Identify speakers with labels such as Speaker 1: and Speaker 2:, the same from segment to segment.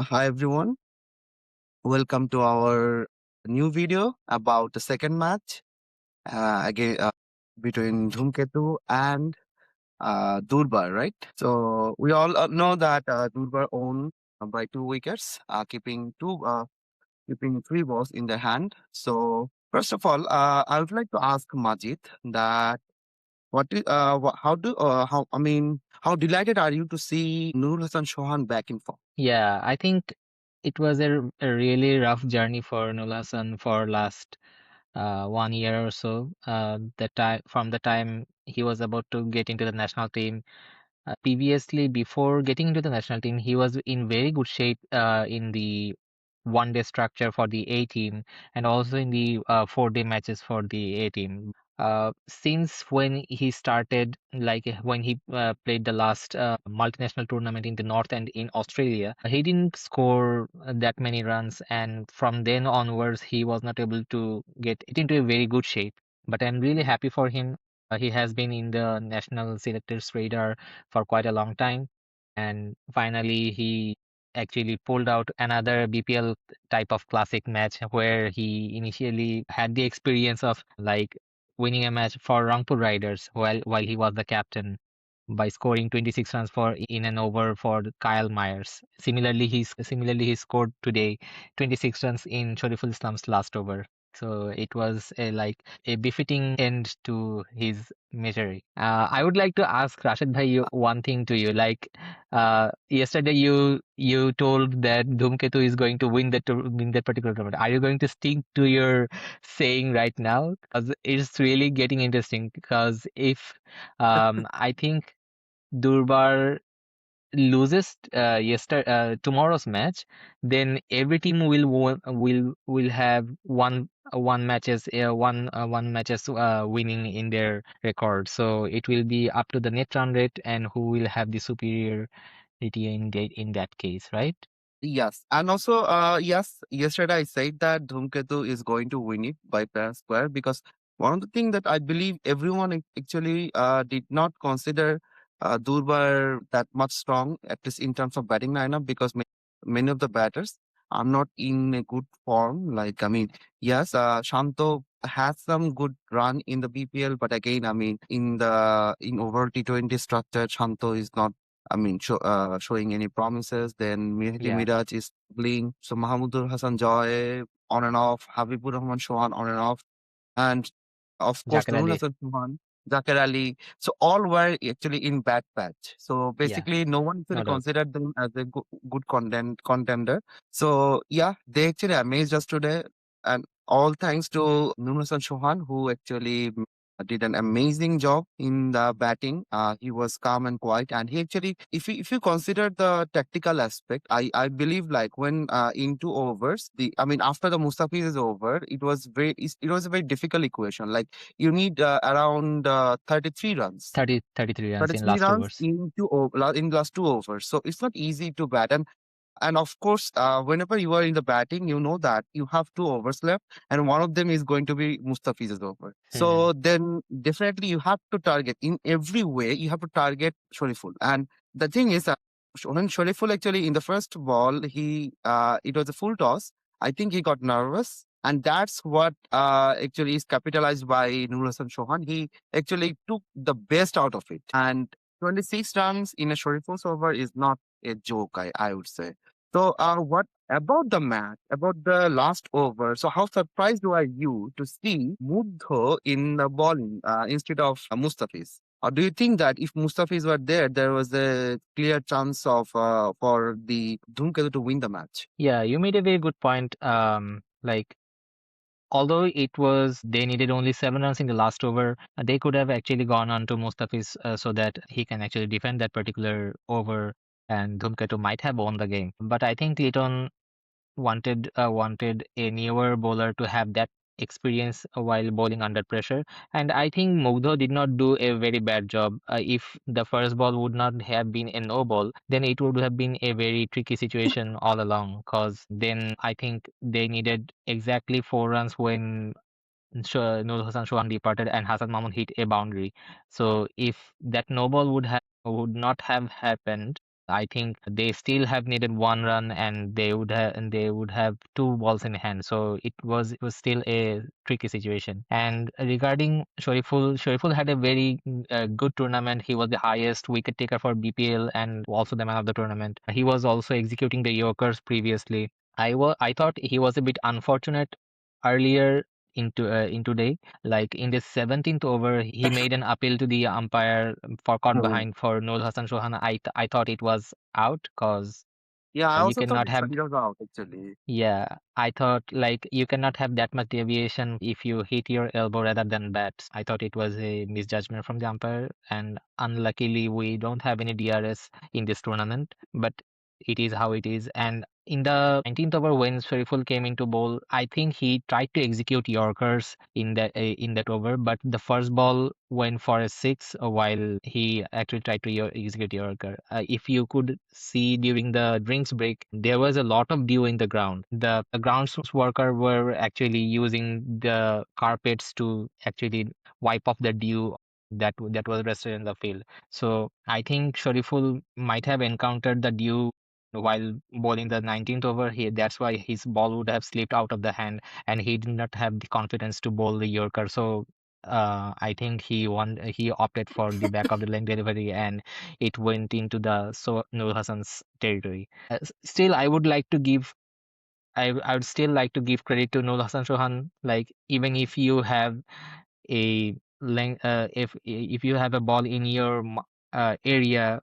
Speaker 1: Hi everyone, welcome to our new video about the second match again between Dhumketu and Durbar, right? So we all know that Durbar won by 2 wickets, keeping three balls in their hand. So first of all, I would like to ask Majid that how delighted are you to see Nurul Hasan Sohan back in form?
Speaker 2: Yeah, I think it was a really rough journey for Nulasan for last 1 year or so. The time from the time he was about to get into the national team. Previously, before getting into the national team, he was in very good shape in the one-day structure for the A team and also in the 4-day matches for the A team. Since when he started, like when he played the last multinational tournament in the North and in Australia, he didn't score that many runs, and from then onwards, he was not able to get it into a very good shape. But I'm really happy for him. He has been in the national selectors radar for quite a long time, and finally he actually pulled out another BPL type of classic match where he initially had the experience of like winning a match for Rangpur Riders while he was the captain by scoring 26 runs for in an over for Kyle Myers. Similarly he scored today 26 runs in Shariful Islam's last over. So it was a befitting end to his misery. I would like to ask Rashid Bhai one thing to you. Yesterday, you told that Dhumketu is going to win that particular tournament. Are you going to stick to your saying right now? Because it's really getting interesting. Because if I think Durbar loses tomorrow's match, then every team will have one matches winning in their record. So it will be up to the net run rate and who will have the superiority in that case, right?
Speaker 1: Yes, and also, yes, yesterday I said that Dhumketu is going to win it by fair square because one of the things that I believe everyone actually did not consider Durbar that much strong, at least in terms of batting lineup, because many of the batters are not in a good form. Yes, Shanto has some good run in the BPL, but again, in overall T20 structure, Shanto is not showing any promises. Then Mehdi
Speaker 2: Yeah,
Speaker 1: Miraj is playing. So Mahamudur Hassan Joy on and off, Habibur Rahman Chauhan on and off, and of course
Speaker 2: Jakar
Speaker 1: Nurul
Speaker 2: Ali.
Speaker 1: Hassan Chauhan, Zakir Ali. So all were actually in bad patch. So
Speaker 2: Yeah,
Speaker 1: basically, no one
Speaker 2: no
Speaker 1: actually
Speaker 2: doubt.
Speaker 1: considered them as a good contender. So yeah, they actually amazed us today, and all thanks to Nurul Hassan Chauhan, who actually did an amazing job in the batting. He was calm and quiet, and he actually, if you consider the tactical aspect, I believe like when in 2 overs, after the Mustafiz is over, it was a very difficult equation. Like you need around 33 runs.
Speaker 2: 33 runs in
Speaker 1: 33
Speaker 2: last
Speaker 1: runs
Speaker 2: overs.
Speaker 1: in last 2 overs. So it's not easy to bat. And of course, whenever you are in the batting, you know that you have 2 overs left, and one of them is going to be Mustafiz's over.
Speaker 2: Hmm.
Speaker 1: So then definitely you have to target in every way. You have to target Shariful. And the thing is, when Shariful actually in the first ball, it was a full toss. I think he got nervous. And that's what actually is capitalized by Nurul Hasan Sohan. He actually took the best out of it. And 26 runs in a Shariful's over is not a joke, I would say. So, what about the match, about the last over? So, how surprised were you to see Mugdho in the bowling instead of Mustafiz? Or do you think that if Mustafiz were there, there was a clear chance of for the Dhumketu to win the match?
Speaker 2: Yeah, you made a very good point. Although they needed only 7 runs in the last over, they could have actually gone on to Mustafiz so that he can actually defend that particular over, and Dhumketu might have won the game. But I think Clayton wanted a newer bowler to have that experience while bowling under pressure. And I think Mugdho did not do a very bad job. If the first ball would not have been a no ball, then it would have been a very tricky situation all along. Because then I think they needed exactly 4 runs when Nurul Hasan Sohan departed and Hassan Mahmood hit a boundary. So if that no ball would not have happened, I think they still have needed 1 run, and they would have 2 balls in hand. So it was still a tricky situation. And regarding Shariful had a very good tournament. He was the highest wicket taker for BPL and also the man of the tournament. He was also executing the Yorkers previously. I thought he was a bit unfortunate earlier into day. Like in the 17th over, he made an appeal to the umpire for caught
Speaker 1: Hmm.
Speaker 2: behind for Nurul Hasan Sohan. I thought it was out because
Speaker 1: Yeah, I
Speaker 2: you
Speaker 1: also thought
Speaker 2: cannot have.
Speaker 1: it was out actually.
Speaker 2: Yeah, I thought like you cannot have that much deviation if you hit your elbow rather than bat. I thought it was a misjudgment from the umpire, and unluckily we don't have any DRS in this tournament, but it is how it is. And in the 19th over when Shariful came into bowl, I think he tried to execute Yorkers in that over, but the first ball went for a six while he actually tried to execute Yorker. If you could see during the drinks break, there was a lot of dew in the ground. The grounds worker were actually using the carpets to actually wipe off the dew that was rested in the field. So I think Shariful might have encountered the dew while bowling the 19th over. That's why his ball would have slipped out of the hand, and he did not have the confidence to bowl the Yorker. So I think he opted for the back of the leg delivery, and it went into the Nur Hassan's territory. Still, I would still like to give credit to Nur Hassan Sohan. Like even if you have a if you have a ball in your area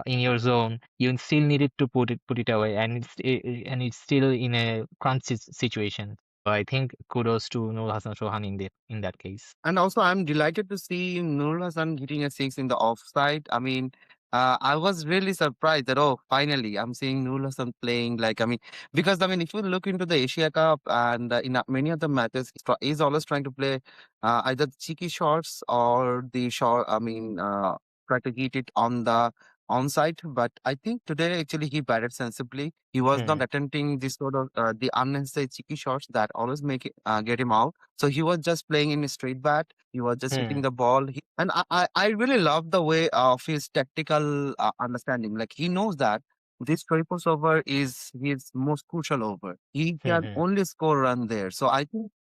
Speaker 2: in your zone, you still needed to put it away, and it's still in a crunch situation. So I think kudos to Nur Hassan Sohan in that case.
Speaker 1: And also, I'm delighted to see Nurul Hasan hitting a six in the offside. I mean, I was really surprised that, oh, finally, I'm seeing Nurul Hasan playing. Like, I mean, because, I mean, if you look into the Asia Cup and in many of the matches, he's always trying to play either the cheeky shots or the shot, I mean, try to hit it on the onside. But I think today, actually, he batted sensibly. He was not
Speaker 2: Hmm.
Speaker 1: attempting this sort of the unnecessary cheeky shots that always make it, get him out. So he was just playing in a straight bat. He was just hitting
Speaker 2: Hmm.
Speaker 1: the ball. And I really love the way of his tactical understanding. Like he knows that this 24th over is his most crucial over. He
Speaker 2: Hmm.
Speaker 1: can
Speaker 2: Hmm.
Speaker 1: only score run there. So I think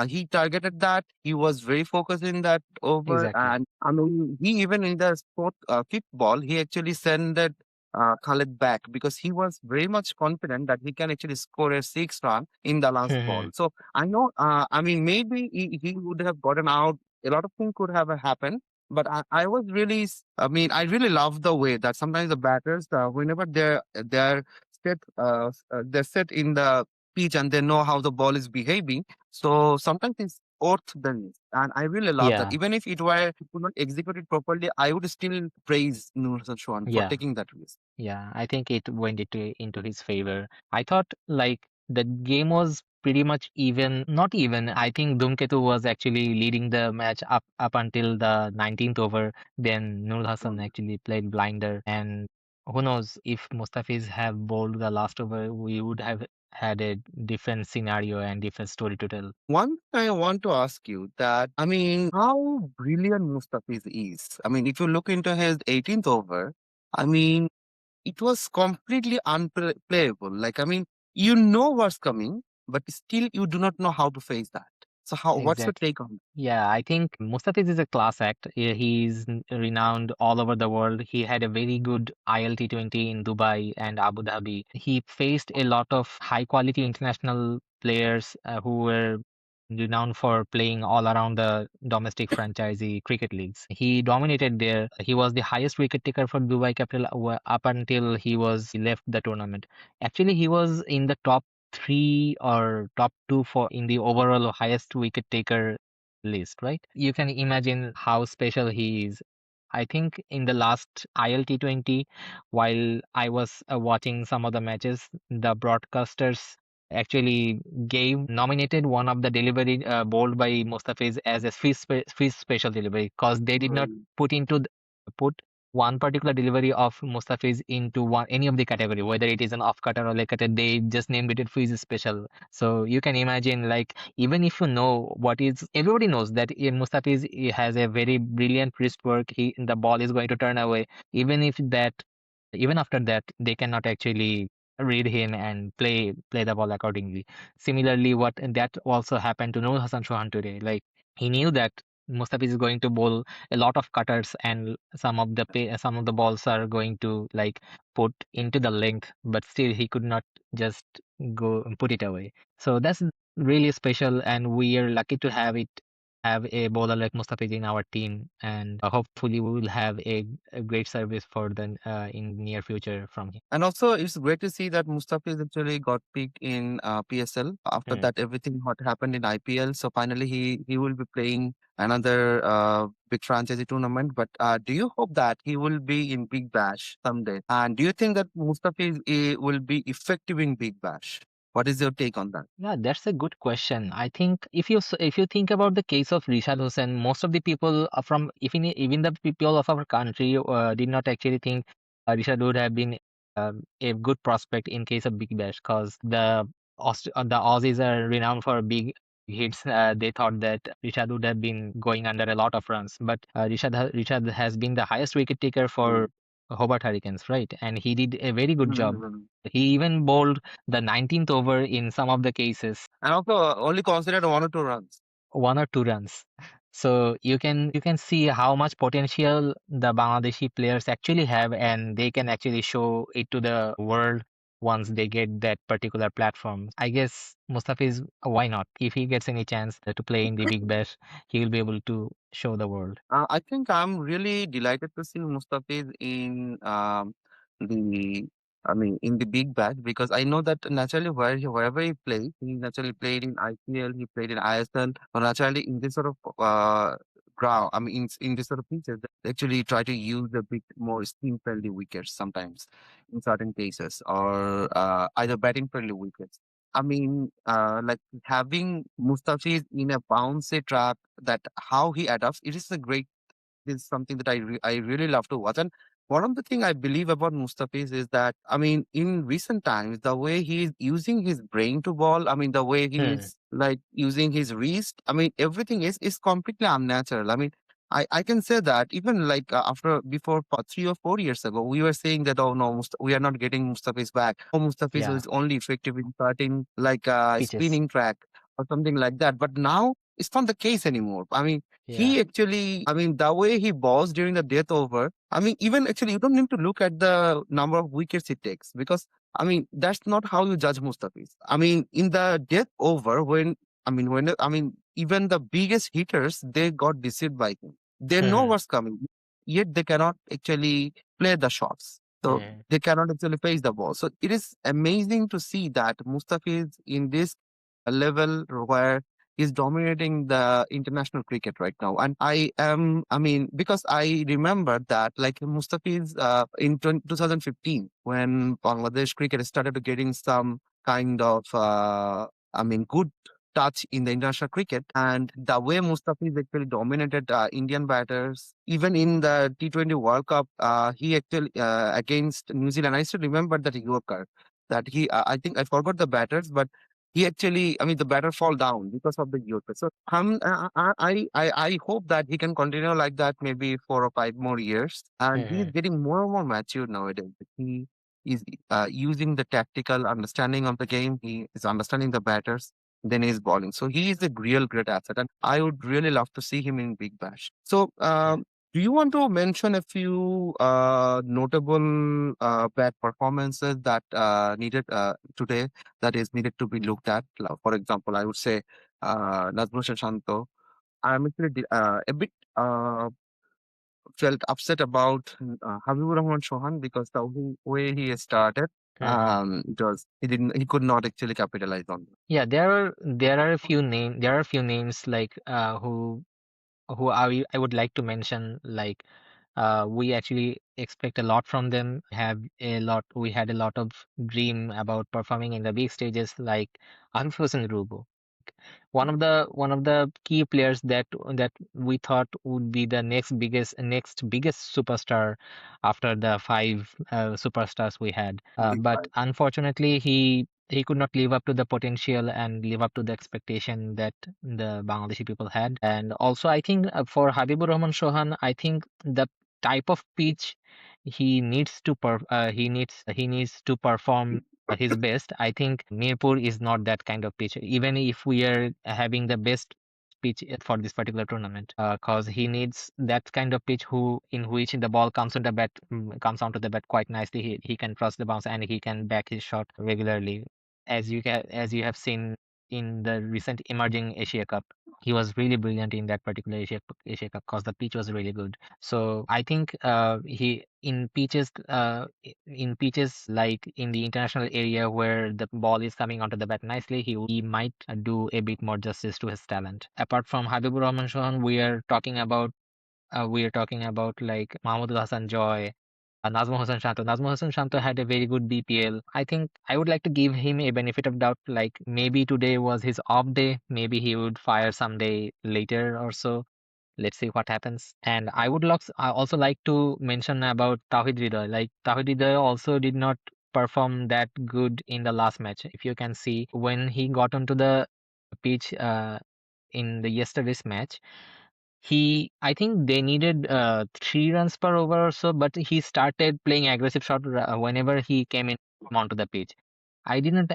Speaker 1: he targeted that. He was very focused in that over,
Speaker 2: Exactly.
Speaker 1: and I mean, he even in the fifth ball, he actually sent that Khalid back because he was very much confident that he can actually score a six run in the last
Speaker 2: Hmm.
Speaker 1: ball.
Speaker 2: Hmm.
Speaker 1: So I know, I mean, maybe he would have gotten out. A lot of things could have happened. But I was really, I mean, I really love the way that sometimes the batters, whenever they're they're set in the pitch and they know how the ball is behaving, so sometimes it's worth the risk. And I really love that.
Speaker 2: Yeah.
Speaker 1: Even if it were could not execute it properly, I would still praise Nur Hassan Chauhan for
Speaker 2: Yeah.
Speaker 1: taking that risk.
Speaker 2: Yeah, I think it went into his favor. I thought like the game was pretty much even, not even. I think Dhumketu was actually leading the match up until the 19th over. Then Nurul Hassan
Speaker 1: Mm.
Speaker 2: actually played blinder, and who knows if Mustafiz have bowled the last over, we would have had a different scenario and different story to tell.
Speaker 1: One thing I want to ask you that, I mean, how brilliant Mustafiz is. I mean, if you look into his 18th over, I mean, it was completely unplayable. Like, I mean, you know what's coming, but still you do not know how to face that. So what's your
Speaker 2: Exactly.
Speaker 1: take on
Speaker 2: Yeah, I think Mustafiz is a class act. He's renowned all over the world. He had a very good ILT20 in Dubai and Abu Dhabi. He faced a lot of high quality international players who were renowned for playing all around the domestic franchisee cricket leagues. He dominated there. He was the highest wicket taker for Dubai Capital up until he left the tournament. Actually, he was in the top three or top two for in the overall highest wicket taker list, right? You can imagine how special he is. I think in the last ILT20, while I was watching some of the matches, the broadcasters actually nominated one of the delivery bowled by Mustafiz as a fish special delivery because they did not
Speaker 1: that?
Speaker 2: put one particular delivery of Mustafiz into any of the category, whether it is an off cutter or leg cutter. They just named it fish special. So you can imagine, like, even if you know what is, everybody knows that Mustafiz has a very brilliant wrist work. The ball is going to turn away. Even if that even after that, they cannot actually read him and play the ball accordingly. Similarly, what that also happened to Nurul Hasan Sohan today. Like he knew that Mustafi is going to bowl a lot of cutters, and some of the balls are going to like put into the length, but still he could not just go and put it away. So that's really special, and we are lucky to have a bowler like Mustafiz in our team, and hopefully we will have a great service for the in near future from him.
Speaker 1: And also, it's great to see that Mustafiz actually got picked in PSL. After
Speaker 2: Hmm.
Speaker 1: that, everything what happened in IPL. So finally, he will be playing another big franchise tournament. But do you hope that he will be in Big Bash someday? And do you think that Mustafiz will be effective in Big Bash? What is your take on that?
Speaker 2: Yeah, that's a good question. I think if you think about the case of Rishad Hussain, most of the people are from even the people of our country did not actually think Rishad would have been a good prospect in case of Big Bash, because the Aussies are renowned for big hits. They thought that Rishad would have been going under a lot of runs, but Rishad has been the highest wicket taker for Hobart Hurricanes, right? And he did a very good job.
Speaker 1: Mm.
Speaker 2: He even bowled the 19th over in some of the cases,
Speaker 1: And also, only considered 1 or 2 runs.
Speaker 2: 1 or 2 runs. So you can see how much potential the Bangladeshi players actually have, and they can actually show it to the world once they get that particular platform. I guess Mustafiz, why not? If he gets any chance to play in the Big Bash, he will be able to show the world.
Speaker 1: I think I'm really delighted to see Mustafiz in the, I mean, in the big bash because I know that naturally wherever he plays, he naturally played in IPL, he played in ISL, or naturally in this sort of ground, I mean, in this sort of pitches, they actually try to use the bit more spin friendly wickets sometimes in certain cases, or either batting friendly wickets. I mean, like having Mustafiz in a bouncy trap, that how he adapts, it is a great is something that I really love to watch. And one of the thing I believe about Mustafiz is that I mean, in recent times, the way he is using his brain to ball, I mean, the way he
Speaker 2: Hmm.
Speaker 1: is like using his wrist, I mean, everything is completely unnatural. I mean. I can say that even like after before 3 or 4 years ago, we were saying that oh no, we are not getting Mustafiz back. Oh, Mustafiz
Speaker 2: Yeah,
Speaker 1: is only effective in starting like
Speaker 2: pitches.
Speaker 1: spinning track or something like that. But now it's not the case anymore. I mean,
Speaker 2: Yeah.
Speaker 1: he actually, I mean, the way he balls during the death over, I mean, even actually, you don't need to look at the number of wickets he takes because, I mean, that's not how you judge Mustafiz. I mean, in the death over, I mean, even the biggest hitters, they got deceived by him. They know
Speaker 2: Hmm.
Speaker 1: what's coming, yet they cannot actually play the shots. So
Speaker 2: Hmm.
Speaker 1: they cannot actually face the ball. So it is amazing to see that Mustafiz in this level where he's dominating the international cricket right now. And I mean, because I remember that like Mustafiz in 2015, when Bangladesh cricket started to getting some kind of, I mean, good touch in the international cricket and the way Mustafiz actually dominated Indian batters, even in the T20 World Cup, he actually against New Zealand, I still remember that Yorker that I think I forgot the batters, but he actually, I mean, the batter fall down because of the youth. So I hope that he can continue like that maybe 4 or 5 more years. And he is
Speaker 2: Hmm.
Speaker 1: getting more and more mature nowadays. He is using the tactical understanding of the game. He is understanding the batters. Then he's bowling. So he is a real great asset. And I would really love to see him in Big Bash. So
Speaker 2: Yeah.
Speaker 1: do you want to mention a few notable bad performances that needed today that is needed to be looked at? For example, I would say Nazmul Shanto. I'm actually a bit felt upset about Habibur Rahman Sohan because the way he started,
Speaker 2: Hmm.
Speaker 1: he could not actually capitalize on that.
Speaker 2: Yeah, there are a few names like who I would like to mention, like we actually expect a lot from them. We had a lot of dream about performing in the big stages, like Arif Hossein Rubo, one of the key players that we thought would be the next biggest superstar after the five superstars we had.
Speaker 1: Big
Speaker 2: But
Speaker 1: five.
Speaker 2: unfortunately, he could not live up to the potential and live up to the expectation that the Bangladeshi people had. And also, I think for Habibur Rahman Sohan, I think the type of pitch he needs to perform his best. I think Mirpur is not that kind of pitch. Even if we are having the best pitch for this particular tournament, cause he needs that kind of pitch in which the ball comes onto the bat quite nicely. He can cross the bounce and he can back his shot regularly, as you have seen in the recent emerging Asia Cup. He was really brilliant in that particular Asia Cup because the pitch was really good. So I think he in pitches like in the international area where the ball is coming onto the bat nicely, he might do a bit more justice to his talent. Apart from Habibur Rahman Sohan, we are talking about like Mahmoud Hassan Joy, Nazmul Hasan Shanto. Nazmul Hasan Shanto had a very good BPL. I think I would like to give him a benefit of doubt. Like maybe today was his off day. Maybe he would fire someday later or so. Let's see what happens. And I also like to mention about Tawhid Hridoy. Like Tawhid Hridoy also did not perform that good in the last match. If you can see when he got onto the pitch in the yesterday's match, I think they needed 3 runs per over or so, but he started playing aggressive shot whenever he came in onto the pitch. I didn't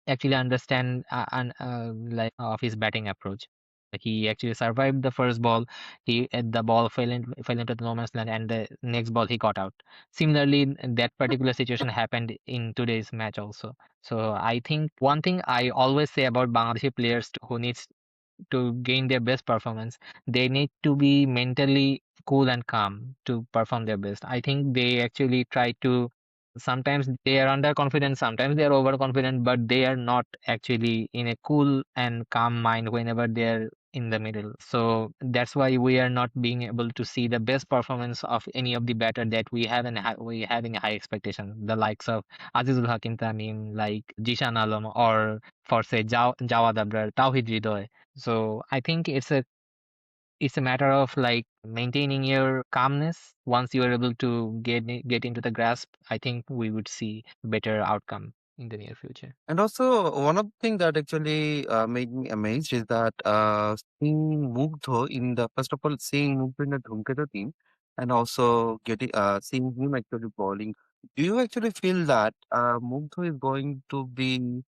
Speaker 2: actually understand like of his batting approach. He actually survived the first ball. The ball fell into the no man's land, and the next ball he got out. Similarly, that particular situation happened in today's match also. So I think one thing I always say about Bangladeshi players who needs to gain their best performance, they need to be mentally cool and calm to perform their best. I think they actually try to, sometimes they are underconfident, sometimes they are overconfident, but they are not actually in a cool and calm mind whenever they're in the middle. So that's why we are not being able to see the best performance of any of the batter that we have in high expectation. The likes of Azizul Hakim Tamim, like Jishan Alam, or for say Jawad Abrar, Tawhid Hridoy. So I think it's a matter of like maintaining your calmness. Once you are able to get into the grasp, I think we would see better outcome in the near future.
Speaker 1: And also, one of the things that actually made me amazed is that seeing Mugdho in the first of all, seeing Mugdho in the Dhumketu team, and also getting seeing him actually bowling. Do you actually feel that Mugdho is going to be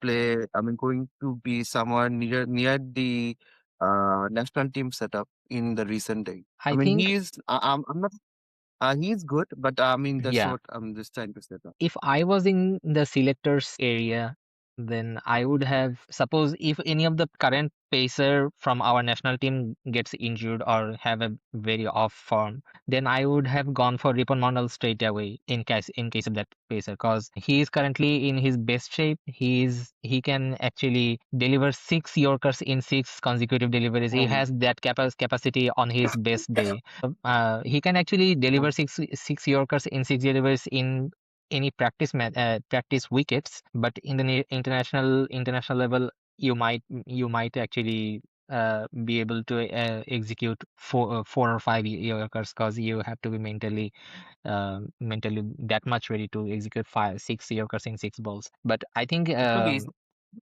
Speaker 1: play? I mean, going to be somewhere near the national team setup in the recent day? I
Speaker 2: I
Speaker 1: mean,
Speaker 2: think,
Speaker 1: I'm not. He's good, but I mean, that's
Speaker 2: yeah,
Speaker 1: what I'm just trying to say.
Speaker 2: if I was in the selectors area, then I would have, suppose if any of the current pacer from our national team gets injured or have a very off form, then I would have gone for Ripon Mondal straight away in case of that pacer, because he is currently in his best shape. He can actually deliver 6 Yorkers in 6 consecutive deliveries. He has that capacity on his best day. He can actually deliver six Yorkers in 6 deliveries in any practice wickets, but in the international level, you might actually be able to execute 4 or 5 Yorkers, because you have to be mentally that much ready to execute 6 Yorkers in 6 balls. But I think
Speaker 1: Actually,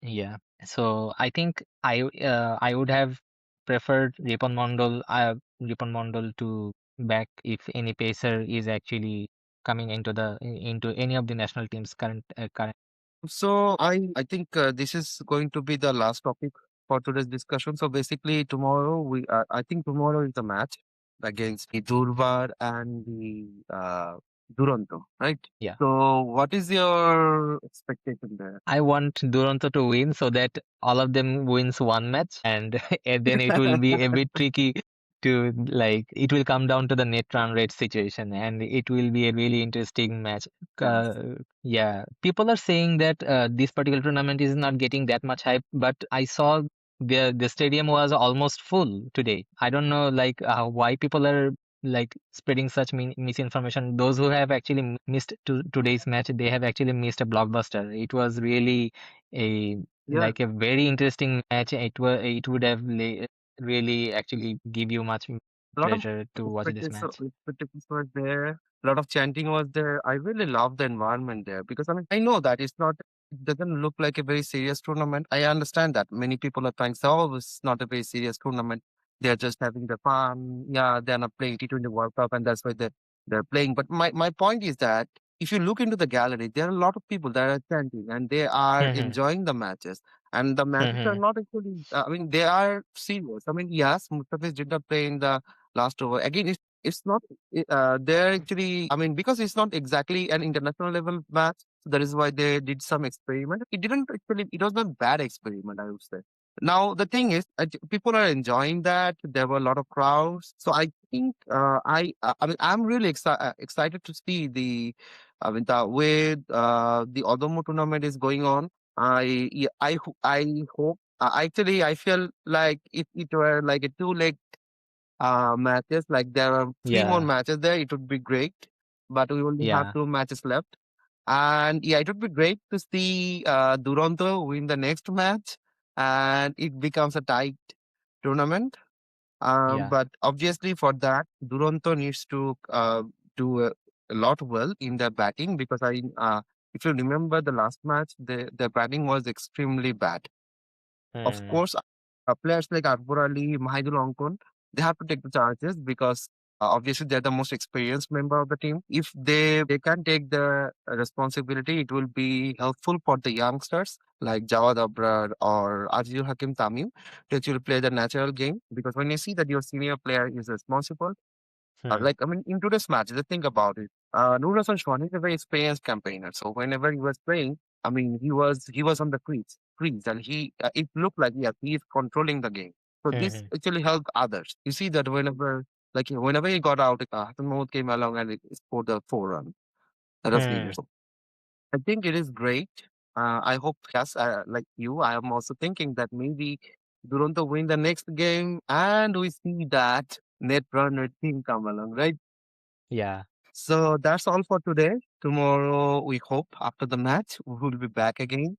Speaker 2: yeah. So I think I would have preferred Ripon Mondal to back if any pacer is actually coming into any of the national teams current.
Speaker 1: so I think this is going to be the last topic for today's discussion. So basically, tomorrow I think tomorrow is the match against the Durbar and the Duronto, right?
Speaker 2: Yeah.
Speaker 1: So what is your expectation there?
Speaker 2: I want Duronto to win so that all of them wins one match, and, and then it will be a bit tricky to, like, it will come down to the net run rate situation, and it will be a really interesting match.
Speaker 1: Yes.
Speaker 2: Yeah, people are saying that this particular tournament is not getting that much hype, but I saw the stadium was almost full today. I don't know, like, why people are like spreading such misinformation. Those who have actually missed today's match, they have actually missed a blockbuster. It was really a
Speaker 1: Yeah.
Speaker 2: like a very interesting match. It would have really actually give you much
Speaker 1: A lot of
Speaker 2: pleasure to watch this match.
Speaker 1: expectations were there. A lot of chanting was there. I really love the environment there because I mean I know that it doesn't look like a very serious tournament. I understand that many people are trying to say, oh, it's not a very serious tournament. They're just having the fun. Yeah, they're not playing T20 World Cup, and that's why they they're playing. But my point is that if you look into the gallery, there are a lot of people that are chanting and they are
Speaker 2: Mhm.
Speaker 1: enjoying the matches. And the matches are
Speaker 2: Mhm.
Speaker 1: not actually, I mean, they are serious. I mean, yes, Mustafiz did not play in the last over. Again, it's not, they're actually, I mean, because it's not exactly an international level match, so that is why they did some experiment. It didn't actually, it was not bad experiment, I would say. Now the thing is, people are enjoying that. There were a lot of crowds, so I think I mean I'm really excited to see the I mean the way the Odomo tournament is going on. I hope. Actually, I feel like if it were like a two-leg matches, like there are three more
Speaker 2: Yeah.
Speaker 1: matches there, it would be great. But we only have
Speaker 2: Yeah.
Speaker 1: two matches left. And yeah, it would be great to see Duronto win the next match and it becomes a tight tournament.
Speaker 2: Yeah.
Speaker 1: But obviously, for that, Duronto needs to do a lot well in their batting because if you remember the last match, their batting was extremely bad. Of
Speaker 2: Mhm.
Speaker 1: course, players like Akbar Ali, Mahidul Ankon, they have to take the charges because obviously they're the most experienced member of the team. If they can take the responsibility, it will be helpful for the youngsters like Jawad Abrar or Azizul Hakim Tamim to actually play the natural game. Because when you see that your senior player is responsible,
Speaker 2: Hmm.
Speaker 1: like, I mean, in today's match, just think about it. Nurul Hasan Sohan is a very experienced campaigner. So whenever he was playing, I mean, he was on the crease, and it looked like yes, he is controlling the game. So this
Speaker 2: Mhm.
Speaker 1: actually helped others. You see that whenever he got out, Hassan Mahmood came along and it scored the 4 run. That was
Speaker 2: Hmm.
Speaker 1: genius. I think it is great. I hope, yes, like you, I am also thinking that maybe Duronto win the next game and we see that net runner team come along, right?
Speaker 2: Yeah.
Speaker 1: So that's all for today. Tomorrow, we hope after the match, we will be back again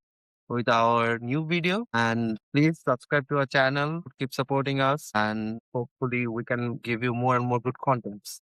Speaker 1: with our new video. And please subscribe to our channel, keep supporting us, and hopefully, we can give you more and more good contents.